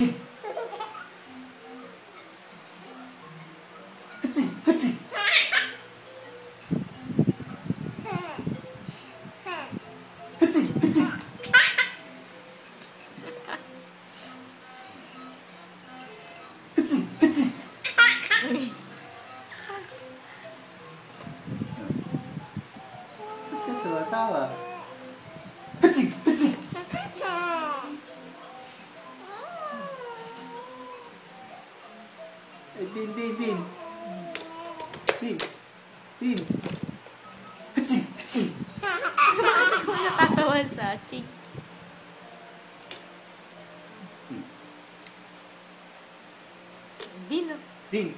Hatsi! Hatsi! Hatsi! Hatsi! Hatsi! Hatsi! Hatsi! Ba't ka tumatawa? Hatsi! Hatsi! Din, din, din. Din. Din. Hatsi! Hatsi! Bakit ako natatawan sa Achi? Din. Dino. Din.